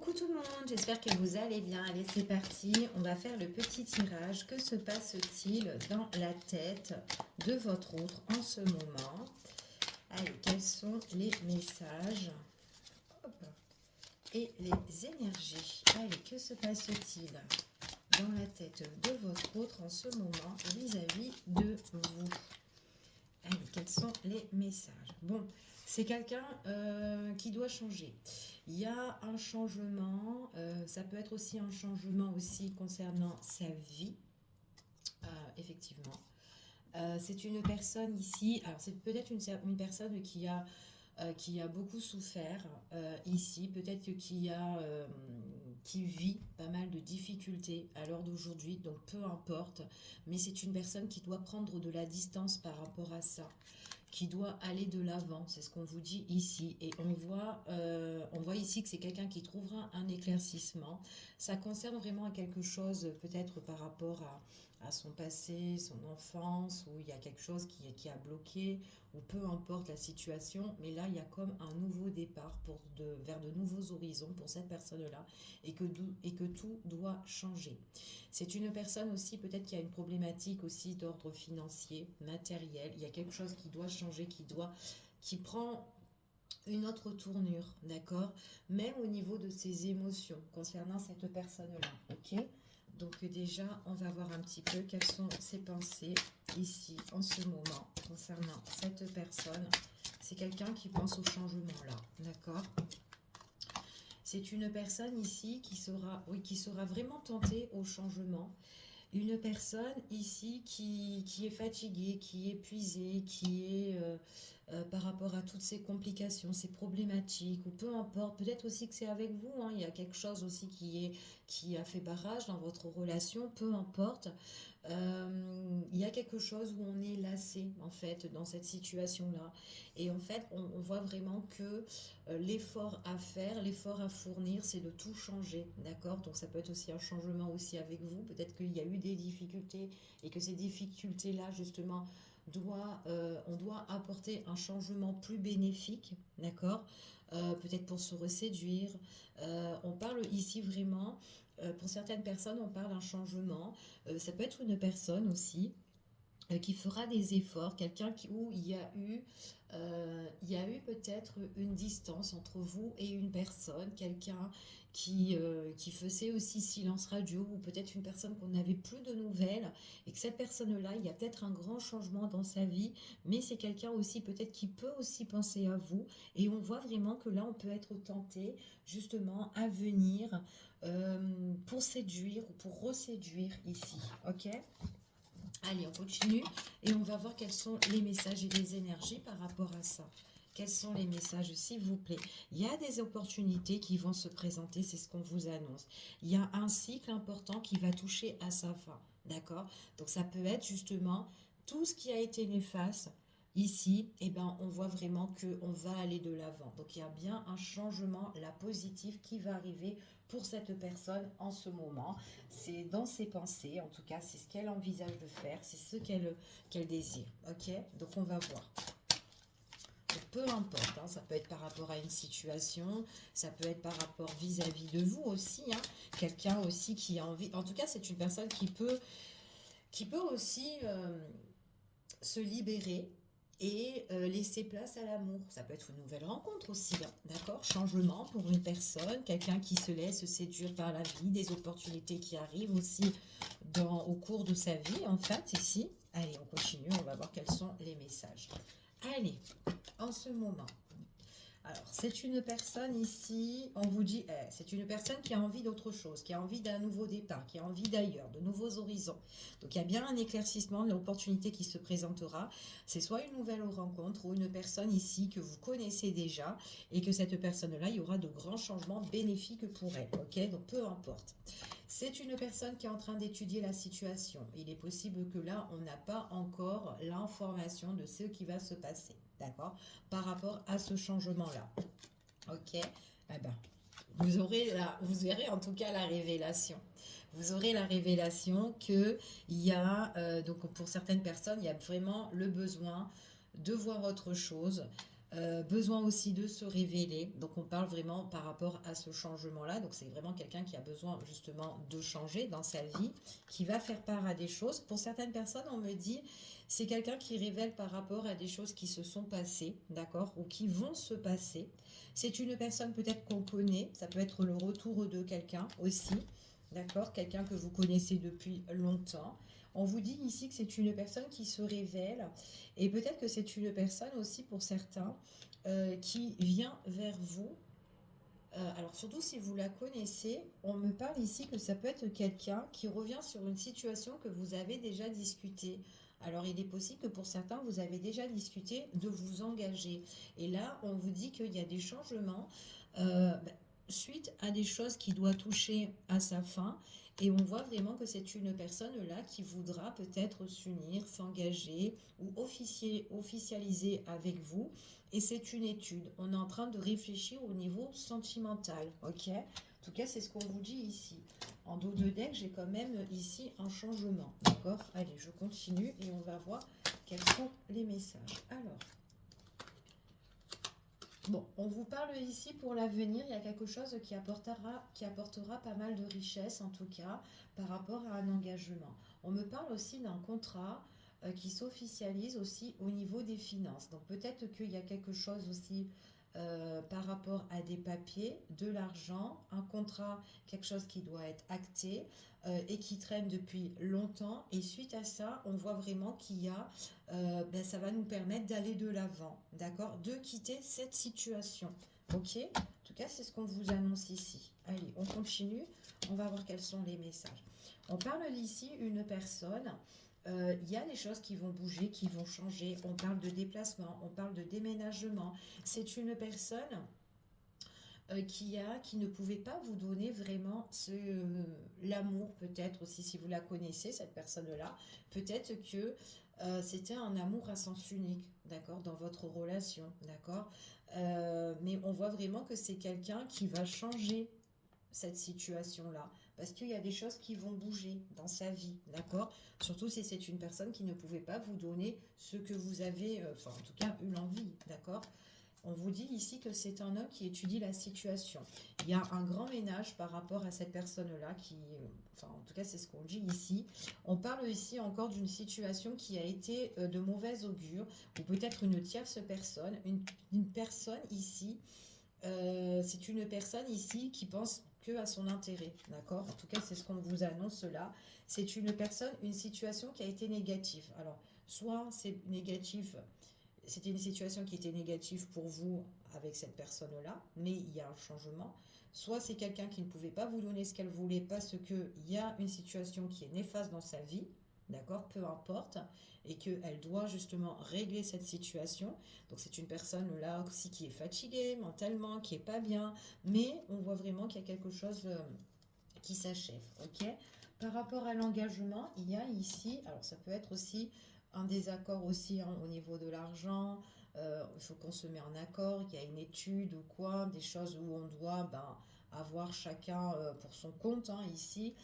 Coucou tout le monde, j'espère que vous allez bien. Allez, c'est parti, on va faire le petit tirage. Que se passe-t-il dans la tête de votre autre en ce moment? Allez, quels sont les messages? Hop. Et les énergies? Allez, que se passe-t-il dans la tête de votre autre en ce moment vis-à-vis de vous? Allez, quels sont les messages? Bon, c'est quelqu'un qui doit changer. Il y a un changement, ça peut être aussi un changement aussi concernant sa vie, effectivement. C'est une personne ici, alors c'est peut-être une personne qui a beaucoup souffert ici, peut-être qui vit pas mal de difficultés à l'heure d'aujourd'hui, donc peu importe, mais c'est une personne qui doit prendre de la distance par rapport à ça, qui doit aller de l'avant, c'est ce qu'on vous dit ici. Et on voit ici que c'est quelqu'un qui trouvera un éclaircissement. Ça concerne vraiment à quelque chose, peut-être par rapport à son passé, son enfance, où il y a quelque chose qui a bloqué, ou peu importe la situation. Mais là, il y a comme un nouveau départ vers de nouveaux horizons pour cette personne-là, et que tout doit changer. C'est une personne aussi peut-être qui a une problématique aussi d'ordre financier, matériel. Il y a quelque chose qui doit changer, qui prend une autre tournure, d'accord? Même au niveau de ses émotions concernant cette personne-là, ok? Donc déjà, on va voir un petit peu quelles sont ses pensées ici, en ce moment, concernant cette personne. C'est quelqu'un qui pense au changement là, d'accord? C'est une personne ici qui sera vraiment tentée au changement. Une personne ici qui est fatiguée, qui est épuisée, qui est par rapport à toutes ces complications, ces problématiques, ou peu importe, peut-être aussi que c'est avec vous, hein, il y a quelque chose aussi qui a fait barrage dans votre relation, peu importe. Il y a quelque chose où on est lassé en fait dans cette situation-là. Et en fait, on voit vraiment que l'effort à faire, l'effort à fournir, c'est de tout changer, d'accord? Donc ça peut être aussi un changement aussi avec vous. Peut-être qu'il y a eu des difficultés et que ces difficultés-là, justement, on doit apporter un changement plus bénéfique, d'accord? Peut-être pour se reséduire. On parle ici vraiment, pour certaines personnes, on parle d'un changement. Ça peut être une personne aussi qui fera des efforts, où il y a eu peut-être une distance entre vous et une personne, quelqu'un qui faisait aussi silence radio, ou peut-être une personne qu'on n'avait plus de nouvelles, et que cette personne-là, il y a peut-être un grand changement dans sa vie, mais c'est quelqu'un aussi peut-être qui peut aussi penser à vous, et on voit vraiment que là, on peut être tenté justement à venir pour séduire ou pour reséduire ici, ok? Allez, on continue et on va voir quels sont les messages et les énergies par rapport à ça. Quels sont les messages, s'il vous plaît? Il y a des opportunités qui vont se présenter, c'est ce qu'on vous annonce. Il y a un cycle important qui va toucher à sa fin, d'accord? Donc ça peut être justement tout ce qui a été néfaste. Ici, eh ben, on voit vraiment qu'on va aller de l'avant. Donc il y a bien un changement, la positive qui va arriver pour cette personne en ce moment. C'est dans ses pensées, en tout cas, c'est ce qu'elle envisage de faire, c'est ce qu'elle désire. Ok? Donc on va voir. Donc, peu importe, hein, ça peut être par rapport à une situation, ça peut être par rapport vis-à-vis de vous aussi, hein, quelqu'un aussi qui a envie. En tout cas, c'est une personne qui peut aussi se libérer et laisser place à l'amour. Ça peut être une nouvelle rencontre aussi, hein, d'accord? Changement pour une personne, quelqu'un qui se laisse séduire par la vie, des opportunités qui arrivent aussi au cours de sa vie, en fait, ici. Allez, on continue, on va voir quels sont les messages. Allez, en ce moment, alors, c'est une personne ici, on vous dit, c'est une personne qui a envie d'autre chose, qui a envie d'un nouveau départ, qui a envie d'ailleurs, de nouveaux horizons. Donc, il y a bien un éclaircissement de l'opportunité qui se présentera. C'est soit une nouvelle rencontre ou une personne ici que vous connaissez déjà et que cette personne-là, il y aura de grands changements bénéfiques pour elle. Ok? Donc, peu importe. C'est une personne qui est en train d'étudier la situation. Il est possible que là, on n'a pas encore l'information de ce qui va se passer. D'accord? Par rapport à ce changement-là. Ok? Eh ben, vous verrez en tout cas la révélation. Vous aurez la révélation que il y a, donc pour certaines personnes, il y a vraiment le besoin de voir autre chose, besoin aussi de se révéler. Donc on parle vraiment par rapport à ce changement-là. Donc c'est vraiment quelqu'un qui a besoin justement de changer dans sa vie, qui va faire part à des choses. Pour certaines personnes, on me dit, c'est quelqu'un qui révèle par rapport à des choses qui se sont passées, d'accord, ou qui vont se passer. C'est une personne peut-être qu'on connaît, ça peut être le retour de quelqu'un aussi, d'accord, quelqu'un que vous connaissez depuis longtemps. On vous dit ici que c'est une personne qui se révèle et peut-être que c'est une personne aussi pour certains qui vient vers vous. Alors surtout si vous la connaissez, on me parle ici que ça peut être quelqu'un qui revient sur une situation que vous avez déjà discutée. Alors il est possible que pour certains, vous avez déjà discuté de vous engager. Et là, on vous dit qu'il y a des changements suite à des choses qui doivent toucher à sa fin. Et on voit vraiment que c'est une personne là qui voudra peut-être s'unir, s'engager ou officialiser avec vous. Et c'est une étude. On est en train de réfléchir au niveau sentimental. Ok? En tout cas, c'est ce qu'on vous dit ici. En dos de deck, j'ai quand même ici un changement. D'accord? Allez, je continue et on va voir quels sont les messages. Alors, bon, on vous parle ici pour l'avenir. Il y a quelque chose qui apportera pas mal de richesse, en tout cas, par rapport à un engagement. On me parle aussi d'un contrat qui s'officialise aussi au niveau des finances. Donc peut-être qu'il y a quelque chose aussi par rapport à des papiers, de l'argent, un contrat, quelque chose qui doit être acté et qui traîne depuis longtemps. Et suite à ça, on voit vraiment qu'il y a, ça va nous permettre d'aller de l'avant, d'accord, de quitter cette situation. Ok? En tout cas, c'est ce qu'on vous annonce ici. Allez, on continue. On va voir quels sont les messages. On parle ici une personne. Il y a des choses qui vont bouger, qui vont changer. On parle de déplacement, on parle de déménagement. C'est une personne qui ne pouvait pas vous donner vraiment l'amour, peut-être aussi si vous la connaissez, cette personne-là. Peut-être que c'était un amour à sens unique, d'accord, dans votre relation, d'accord. Mais on voit vraiment que c'est quelqu'un qui va changer cette situation-là, parce qu'il y a des choses qui vont bouger dans sa vie, d'accord? Surtout si c'est une personne qui ne pouvait pas vous donner ce que vous avez, enfin en tout cas eu l'envie, d'accord? On vous dit ici que c'est un homme qui étudie la situation. Il y a un grand ménage par rapport à cette personne-là qui, enfin en tout cas c'est ce qu'on dit ici. On parle ici encore d'une situation qui a été de mauvaise augure, ou peut-être une tierce personne, une personne ici. C'est une personne ici qui pense que à son intérêt, d'accord? En tout cas, c'est ce qu'on vous annonce là. C'est une personne, une situation qui a été négative. Alors, soit c'est négatif, c'était une situation qui était négative pour vous avec cette personne-là, mais il y a un changement. Soit c'est quelqu'un qui ne pouvait pas vous donner ce qu'elle voulait parce qu'il y a une situation qui est néfaste dans sa vie, d'accord, peu importe, et qu'elle doit justement régler cette situation. Donc c'est une personne là aussi qui est fatiguée mentalement, qui est pas bien, mais on voit vraiment qu'il y a quelque chose qui s'achève, ok. Par rapport à l'engagement, il y a ici, alors ça peut être aussi un désaccord aussi hein, au niveau de l'argent, il faut qu'on se met en accord, il y a une étude ou quoi, des choses où on doit avoir chacun pour son compte hein, ici.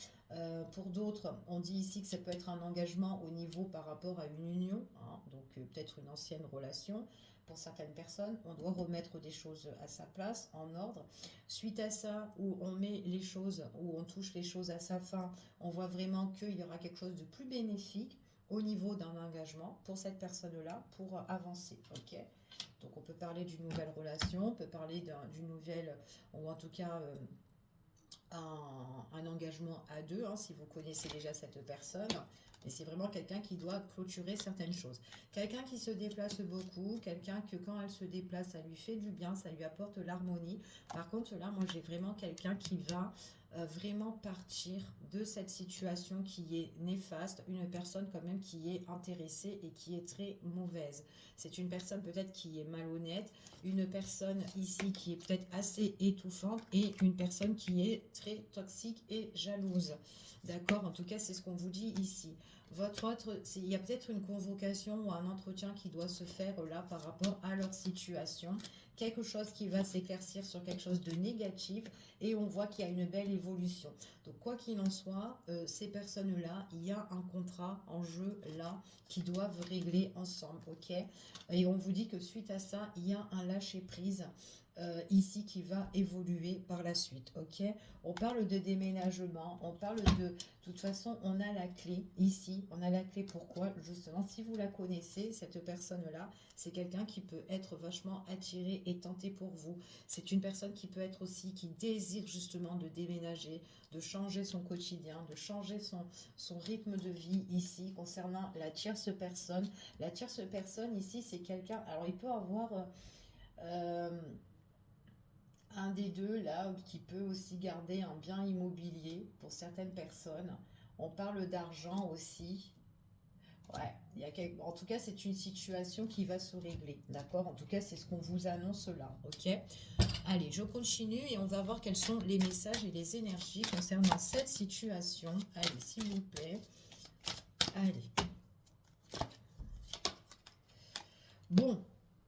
Pour d'autres, on dit ici que ça peut être un engagement au niveau par rapport à une union, hein, donc peut-être une ancienne relation. Pour certaines personnes, on doit remettre des choses à sa place, en ordre. Suite à ça, où on met les choses, où on touche les choses à sa fin, on voit vraiment qu'il y aura quelque chose de plus bénéfique au niveau d'un engagement pour cette personne-là pour avancer. Ok. Donc on peut parler d'une nouvelle relation, on peut parler d'une nouvelle, ou en tout cas un engagement à deux, hein, si vous connaissez déjà cette personne. Et c'est vraiment quelqu'un qui doit clôturer certaines choses. Quelqu'un qui se déplace beaucoup, quelqu'un que quand elle se déplace, ça lui fait du bien, ça lui apporte l'harmonie. Par contre, là, moi, j'ai vraiment quelqu'un qui va vraiment partir de cette situation qui est néfaste, une personne quand même qui est intéressée et qui est très mauvaise. C'est une personne peut-être qui est malhonnête, une personne ici qui est peut-être assez étouffante et une personne qui est très toxique et jalouse. D'accord? En tout cas, c'est ce qu'on vous dit ici. Il y a peut-être une convocation ou un entretien qui doit se faire là par rapport à leur situation. quelque chose qui va s'éclaircir sur quelque chose de négatif et on voit qu'il y a une belle évolution. Donc quoi qu'il en soit, ces personnes-là, il y a un contrat en jeu là qui doivent régler ensemble, ok? Et on vous dit que suite à ça, il y a un lâcher-prise ici qui va évoluer par la suite, ok? On parle de déménagement, on parle de toute façon, on a la clé ici, on a la clé pourquoi? Justement, si vous la connaissez, cette personne-là, c'est quelqu'un qui peut être vachement attiré et tenté pour vous. C'est une personne qui peut être aussi, qui désire justement de déménager, de changer son quotidien, de changer son rythme de vie ici, concernant la tierce personne. La tierce personne ici, c'est quelqu'un, alors il peut avoir... euh, un des deux là qui peut aussi garder un bien immobilier pour certaines personnes. On parle d'argent aussi. Ouais, en tout cas, c'est une situation qui va se régler. D'accord? En tout cas, c'est ce qu'on vous annonce là. Ok? Allez, je continue et on va voir quels sont les messages et les énergies concernant cette situation. Allez, s'il vous plaît. Allez. Bon,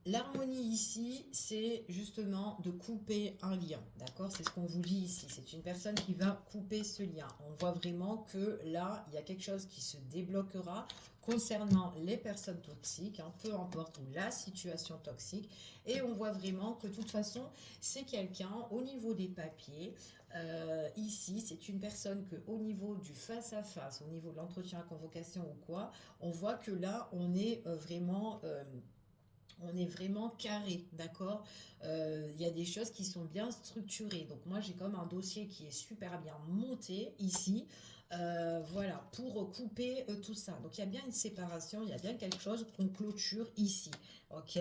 l'harmonie ici, c'est justement de couper un lien, d'accord? C'est ce qu'on vous dit ici. C'est une personne qui va couper ce lien. On voit vraiment que là, il y a quelque chose qui se débloquera concernant les personnes toxiques, hein, peu importe la situation toxique. Et on voit vraiment que de toute façon, c'est quelqu'un au niveau des papiers. Ici, c'est une personne que au niveau du face-à-face, au niveau de l'entretien à convocation ou quoi, on voit que là, on est vraiment carré, d'accord? Il y a des choses qui sont bien structurées. Donc moi, j'ai comme un dossier qui est super bien monté ici. Voilà, pour couper tout ça. Donc il y a bien une séparation, il y a bien quelque chose qu'on clôture ici. Ok?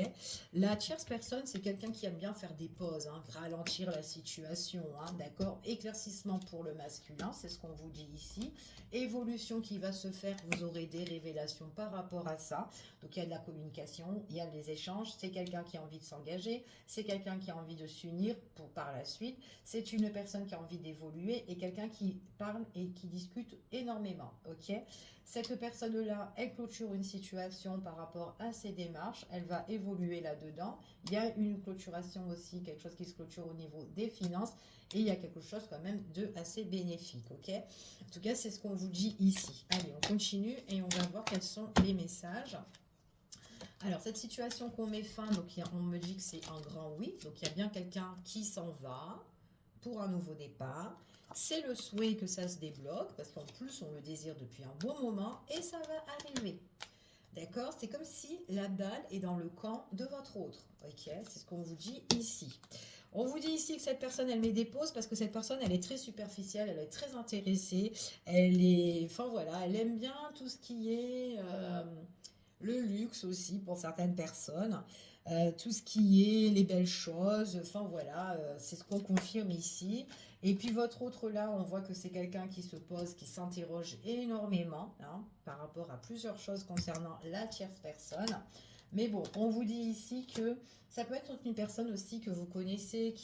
La tierce personne, c'est quelqu'un qui aime bien faire des pauses, hein, ralentir la situation, hein, d'accord? Éclaircissement pour le masculin, c'est ce qu'on vous dit ici. Évolution qui va se faire, vous aurez des révélations par rapport à ça. Donc il y a de la communication, il y a des échanges, c'est quelqu'un qui a envie de s'engager, c'est quelqu'un qui a envie de s'unir pour par la suite, c'est une personne qui a envie d'évoluer et quelqu'un qui parle et qui discute énormément, ok? Cette personne-là, elle clôture une situation par rapport à ses démarches, elle va évoluer là-dedans. Il y a une clôturation aussi, quelque chose qui se clôture au niveau des finances et il y a quelque chose quand même de assez bénéfique, ok? En tout cas, c'est ce qu'on vous dit ici. Allez, on continue et on va voir quels sont les messages. Alors, cette situation qu'on met fin, donc on me dit que c'est un grand oui. Donc, il y a bien quelqu'un qui s'en va pour un nouveau départ. C'est le souhait que ça se débloque, parce qu'en plus, on le désire depuis un bon moment, et ça va arriver. D'accord? C'est comme si la balle est dans le camp de votre autre. Ok? C'est ce qu'on vous dit ici. On vous dit ici que cette personne, elle met des pauses parce que cette personne, elle est très superficielle, elle est très intéressée, elle est... Enfin voilà, elle aime bien tout ce qui est... le luxe aussi pour certaines personnes, tout ce qui est les belles choses, enfin voilà, c'est ce qu'on confirme ici. Et puis votre autre là, on voit que c'est quelqu'un qui se pose, qui s'interroge énormément hein, par rapport à plusieurs choses concernant la tierce personne. Mais bon, on vous dit ici que ça peut être une personne aussi que vous connaissez,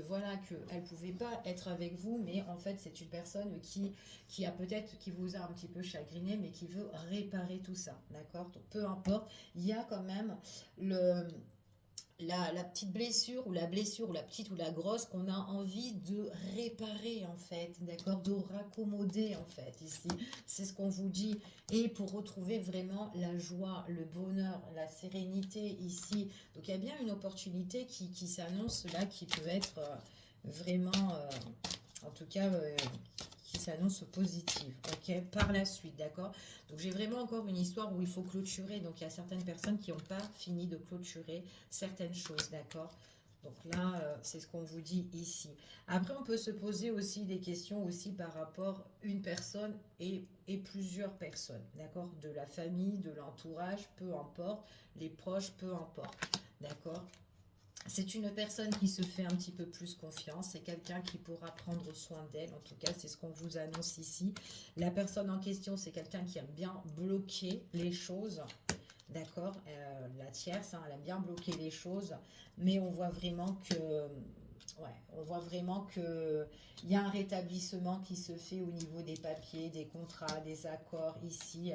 voilà, qu'elle ne pouvait pas être avec vous, mais en fait c'est une personne qui a peut-être, qui vous a un petit peu chagriné, mais qui veut réparer tout ça, d'accord? Donc peu importe, il y a quand même le, la petite blessure ou la blessure ou la petite ou la grosse qu'on a envie de réparer en fait, d'accord, de raccommoder en fait ici, c'est ce qu'on vous dit, et pour retrouver vraiment la joie, le bonheur, la sérénité ici. Donc il y a bien une opportunité qui s'annonce là, qui peut être vraiment, en tout cas, qui s'annonce positive, ok, par la suite, d'accord? Donc j'ai vraiment encore une histoire où il faut clôturer, donc il y a certaines personnes qui n'ont pas fini de clôturer certaines choses, d'accord? Donc là, c'est ce qu'on vous dit ici. Après, on peut se poser aussi des questions aussi par rapport à une personne et plusieurs personnes, d'accord? De la famille, de l'entourage, peu importe, les proches, peu importe, d'accord? C'est une personne qui se fait un petit peu plus confiance, c'est quelqu'un qui pourra prendre soin d'elle, en tout cas c'est ce qu'on vous annonce ici. La personne en question, c'est quelqu'un qui aime bien bloquer les choses, d'accord, la tierce, hein, elle aime bien bloquer les choses, mais on voit vraiment que... Ouais, on voit vraiment que il y a un rétablissement qui se fait au niveau des papiers, des contrats, des accords ici.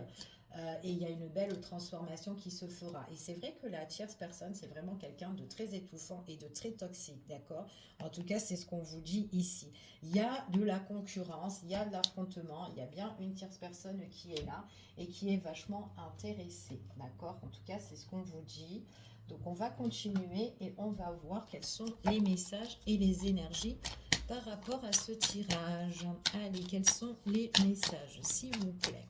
et il y a une belle transformation qui se fera. Et c'est vrai que la tierce personne, c'est vraiment quelqu'un de très étouffant et de très toxique, d'accord? En tout cas, c'est ce qu'on vous dit ici. Il y a de la concurrence, il y a de l'affrontement, il y a bien une tierce personne qui est là et qui est vachement intéressée, d'accord? En tout cas, c'est ce qu'on vous dit. Donc, on va continuer et on va voir quels sont les messages et les énergies par rapport à ce tirage. Allez, quels sont les messages, s'il vous plaît?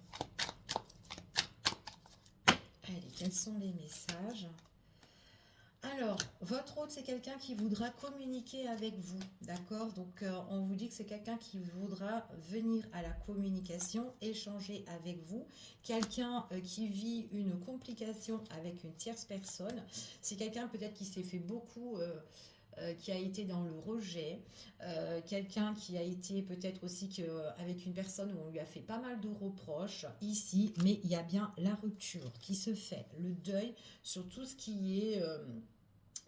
Allez, quels sont les messages? Alors, votre hôte, c'est quelqu'un qui voudra communiquer avec vous, d'accord? Donc, on vous dit que c'est quelqu'un qui voudra venir à la communication, échanger avec vous. Quelqu'un qui vit une complication avec une tierce personne. C'est quelqu'un peut-être qui s'est fait beaucoup... qui a été dans le rejet, quelqu'un qui a été peut-être aussi avec une personne où on lui a fait pas mal de reproches ici, mais il y a bien la rupture qui se fait, le deuil sur tout ce qui est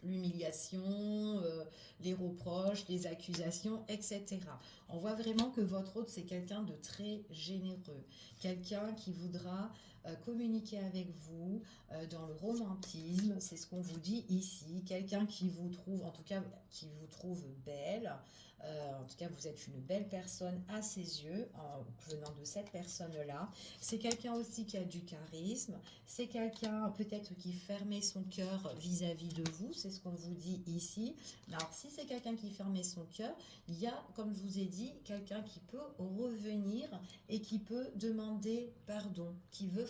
l'humiliation, les reproches, les accusations, etc. On voit vraiment que votre hôte, c'est quelqu'un de très généreux, quelqu'un qui voudra communiquer avec vous dans le romantisme, c'est ce qu'on vous dit ici, quelqu'un qui vous trouve, en tout cas, qui vous trouve belle, en tout cas, vous êtes une belle personne à ses yeux, en venant de cette personne-là. C'est quelqu'un aussi qui a du charisme, c'est quelqu'un peut-être qui fermait son cœur vis-à-vis de vous, c'est ce qu'on vous dit ici. Alors, si c'est quelqu'un qui fermait son cœur, il y a, comme je vous ai dit, quelqu'un qui peut revenir et qui peut demander pardon, qui veut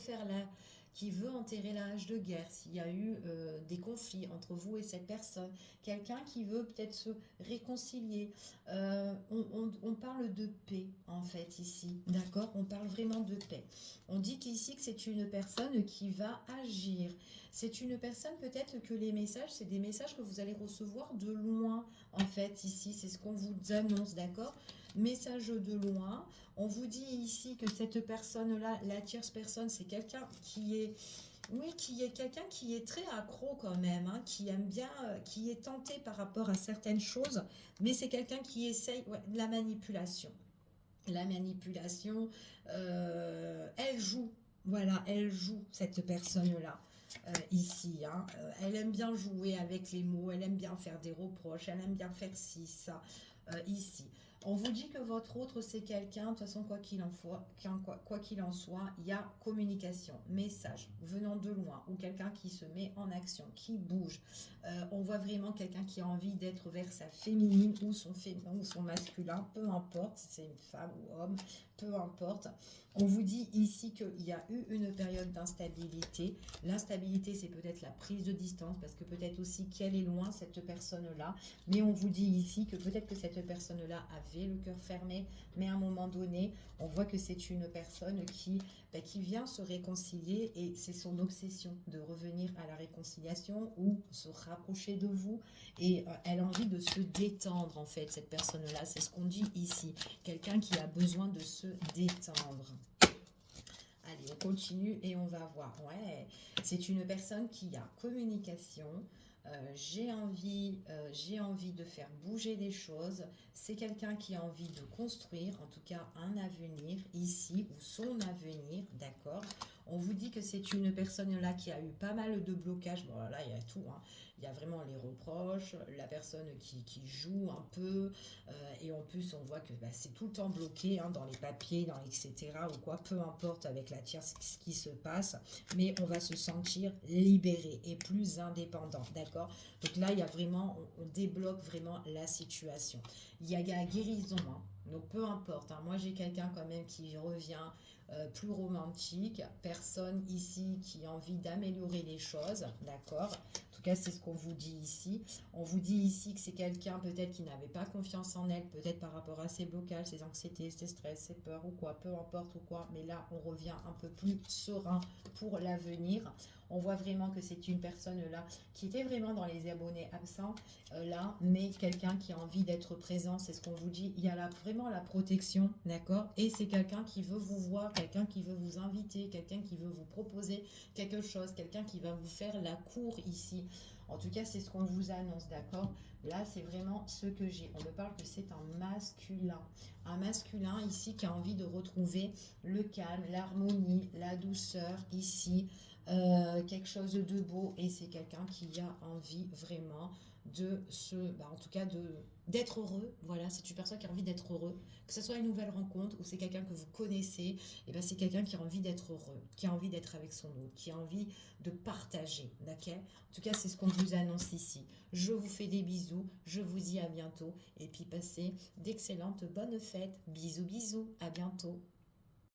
enterrer la hache de guerre, s'il y a eu des conflits entre vous et cette personne, quelqu'un qui veut peut-être se réconcilier. On parle de paix, en fait, ici, d'accord? On parle vraiment de paix. On dit qu'ici, que c'est une personne qui va agir. C'est une personne, peut-être que les messages, c'est des messages que vous allez recevoir de loin, en fait, ici. C'est ce qu'on vous annonce, d'accord? Message de loin. On vous dit ici que cette personne-là, la tierce personne, c'est quelqu'un qui est... Oui, qui est quelqu'un qui est très accro quand même, hein, qui aime bien, qui est tenté par rapport à certaines choses, mais c'est quelqu'un qui essaye de la manipulation. La manipulation, elle joue, voilà, elle joue cette personne-là. Ici, hein. Elle aime bien jouer avec les mots, elle aime bien faire des reproches, elle aime bien faire ci, ça, ici. On vous dit que votre autre, c'est quelqu'un, de toute façon, quoi qu'il en soit, il y a communication, message venant de loin, ou quelqu'un qui se met en action, qui bouge. On voit vraiment quelqu'un qui a envie d'être vers sa féminine ou son masculin, peu importe si c'est une femme ou homme, peu importe. On vous dit ici qu'il y a eu une période d'instabilité. L'instabilité, c'est peut-être la prise de distance, parce que peut-être aussi qu'elle est loin, cette personne-là. Mais on vous dit ici que peut-être que cette personne-là avait le cœur fermé, mais à un moment donné, on voit que c'est une personne qui vient se réconcilier, et c'est son obsession de revenir à la réconciliation ou se rapprocher de vous, et elle a envie de se détendre, en fait, cette personne-là. C'est ce qu'on dit ici. Quelqu'un qui a besoin de se détendre. Allez, on continue et on va voir. Ouais, c'est une personne qui a communication. J'ai envie de faire bouger les choses. C'est quelqu'un qui a envie de construire, en tout cas un avenir ici, ou son avenir, d'accord? On vous dit que c'est une personne là qui a eu pas mal de blocages. Bon, là, il y a tout, hein. Il y a vraiment les reproches, la personne qui joue un peu, et en plus, on voit que c'est tout le temps bloqué, hein, dans les papiers, etc. ou quoi, peu importe avec la tierce ce qui se passe, mais on va se sentir libéré et plus indépendant, d'accord? Donc là, il y a vraiment, on débloque vraiment la situation. Il y a guérison, hein. Donc peu importe, hein. Moi j'ai quelqu'un quand même qui revient plus romantique, personne ici qui a envie d'améliorer les choses, d'accord? En tout cas, c'est ce qu'on vous dit ici. On vous dit ici que c'est quelqu'un peut-être qui n'avait pas confiance en elle, peut-être par rapport à ses blocages, ses anxiétés, ses stress, ses peurs ou quoi, peu importe ou quoi, mais là, on revient un peu plus serein pour l'avenir. On voit vraiment que c'est une personne là qui était vraiment dans les abonnés absents, là, mais quelqu'un qui a envie d'être présent, c'est ce qu'on vous dit. Il y a là vraiment la protection, d'accord? Et c'est quelqu'un qui veut vous voir, quelqu'un qui veut vous inviter, quelqu'un qui veut vous proposer quelque chose, quelqu'un qui va vous faire la cour ici. En tout cas, c'est ce qu'on vous annonce, d'accord? Là, c'est vraiment ce que j'ai. On me parle que c'est un masculin. Un masculin ici qui a envie de retrouver le calme, l'harmonie, la douceur ici. Quelque chose de beau. Et c'est quelqu'un qui a envie vraiment de se... Bah, en tout cas, d'être heureux. Voilà, c'est une personne qui a envie d'être heureux. Que ce soit une nouvelle rencontre ou c'est quelqu'un que vous connaissez, et ben c'est quelqu'un qui a envie d'être heureux, qui a envie d'être avec son autre, qui a envie de partager, d'accord? En tout cas, c'est ce qu'on vous annonce ici. Je vous fais des bisous, je vous dis à bientôt et puis passez d'excellentes bonnes fêtes. Bisous, bisous, à bientôt.